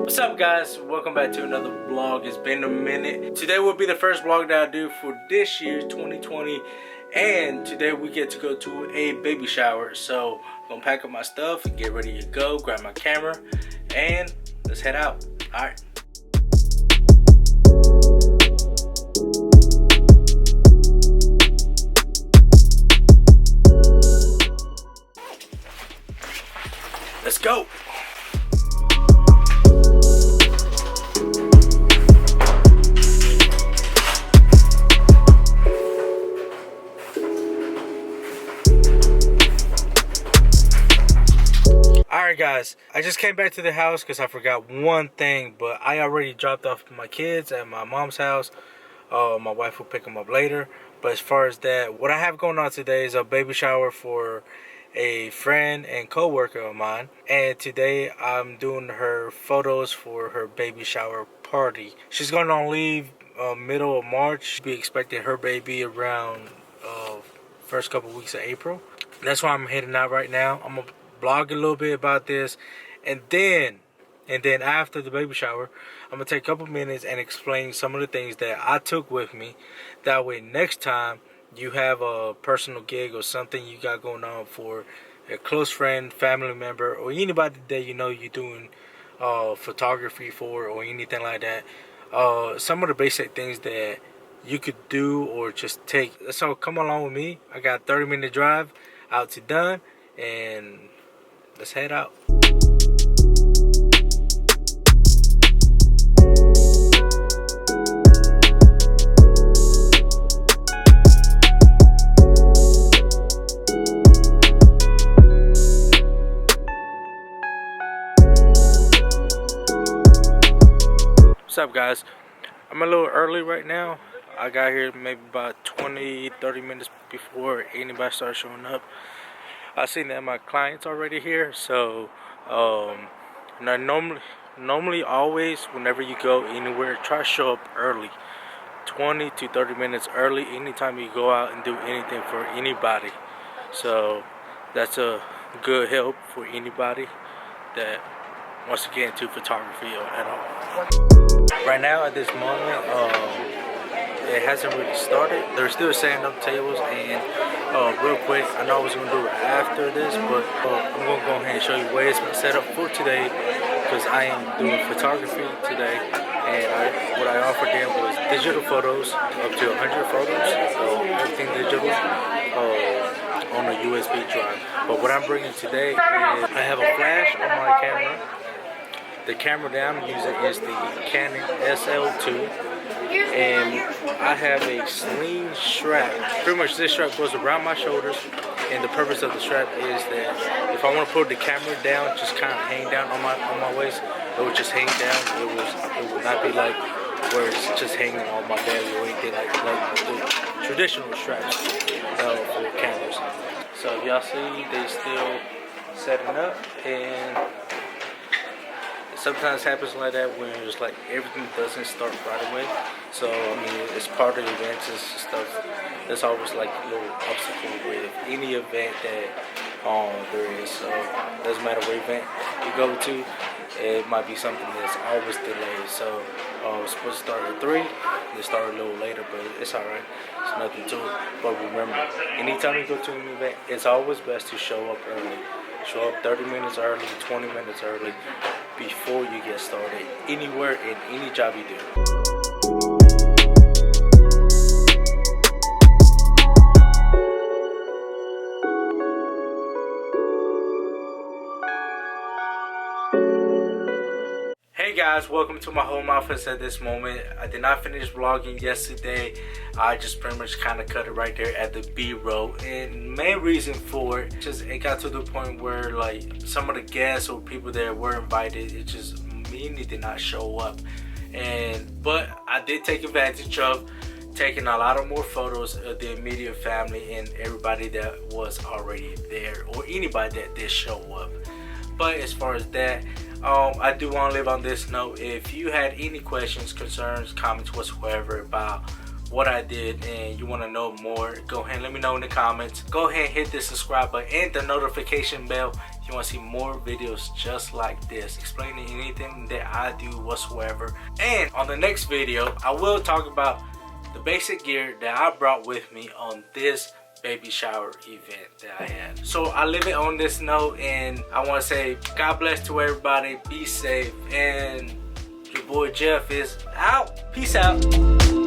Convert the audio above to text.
What's up, guys? Welcome back to another vlog. It's been a minute. Today will be the first vlog that I do for this year, 2020, and today we get to go to a baby shower. So I'm gonna pack up my stuff and get ready to go, grab my camera, and let's head out. All right. Let's go. Alright guys, I just came back to the house because I forgot one thing, but I already dropped off my kids at my mom's house. My wife will pick them up later. But as far as that, what I have going on today is a baby shower for a friend and co-worker of mine, and today I'm doing her photos for her baby shower party. She's going on leave middle of March. She'll be expecting her baby around first couple weeks of April. That's why I'm heading out right now. I'm gonna blog a little bit about this, and then after the baby shower I'm gonna take a couple minutes and explain some of the things that I took with me. That way next time you have a personal gig or something you got going on for a close friend, family member, or anybody that you know you're doing photography for or anything like that, some of the basic things that you could do or just take. So come along with me. I got a 30-minute drive out to Dunn, and let's head out. What's up, guys? I'm a little early right now. I got here maybe about 20-30 minutes before anybody starts showing up. I seen that my client's already here, so normally always whenever you go anywhere, try to show up early, 20 to 30 minutes early anytime you go out and do anything for anybody. So that's a good help for anybody that wants to get into photography at all. Right now at this moment, it hasn't really started. They're still setting up tables, and real quick, I know I was going to do it after this, but I'm going to go ahead and show you where it's been set up for today, because I am doing photography today, and what I offered them was digital photos, up to 100 photos, everything digital, on a USB drive. But what I'm bringing today is I have a flash on my camera. The camera that I'm using is the Canon SL2, and I have a sling strap. Pretty much this strap goes around my shoulders, and the purpose of the strap is that if I want to put the camera down, just kind of hang down on my waist, it would just hang down. It would not be like where it's just hanging on my belly or anything like the traditional straps for cameras. So y'all see, they still setting up, and sometimes happens like that when it's like everything doesn't start right away. So I mean, it's part of the events and stuff. There's always like a little obstacle with any event that there is. So it doesn't matter what event you go to, it might be something that's always delayed. So it's supposed to start at 3. They start a little later, but it's alright. It's nothing to it. But remember, anytime you go to an event, it's always best to show up early. Show up 30 minutes early, 20 minutes early before you get started, anywhere in any job you do. Hey guys, welcome to my home office at this moment. I did not finish vlogging yesterday. I just pretty much kind of cut it right there at the B-roll, and main reason for it, just it got to the point where like some of the guests or people that were invited, it just mainly did not show up. But I did take advantage of taking a lot of more photos of the immediate family and everybody that was already there, or anybody that did show up. But as far as that, I do want to live on this note. If you had any questions, concerns, comments whatsoever about what I did and you want to know more, go ahead and let me know in the comments. Go ahead and hit the subscribe button and the notification bell if you want to see more videos just like this, explaining anything that I do whatsoever. And on the next video, I will talk about the basic gear that I brought with me on this baby shower event that I had. So I leave it on this note, and I want to say God bless to everybody, be safe, and your boy Jeff is out. Peace out.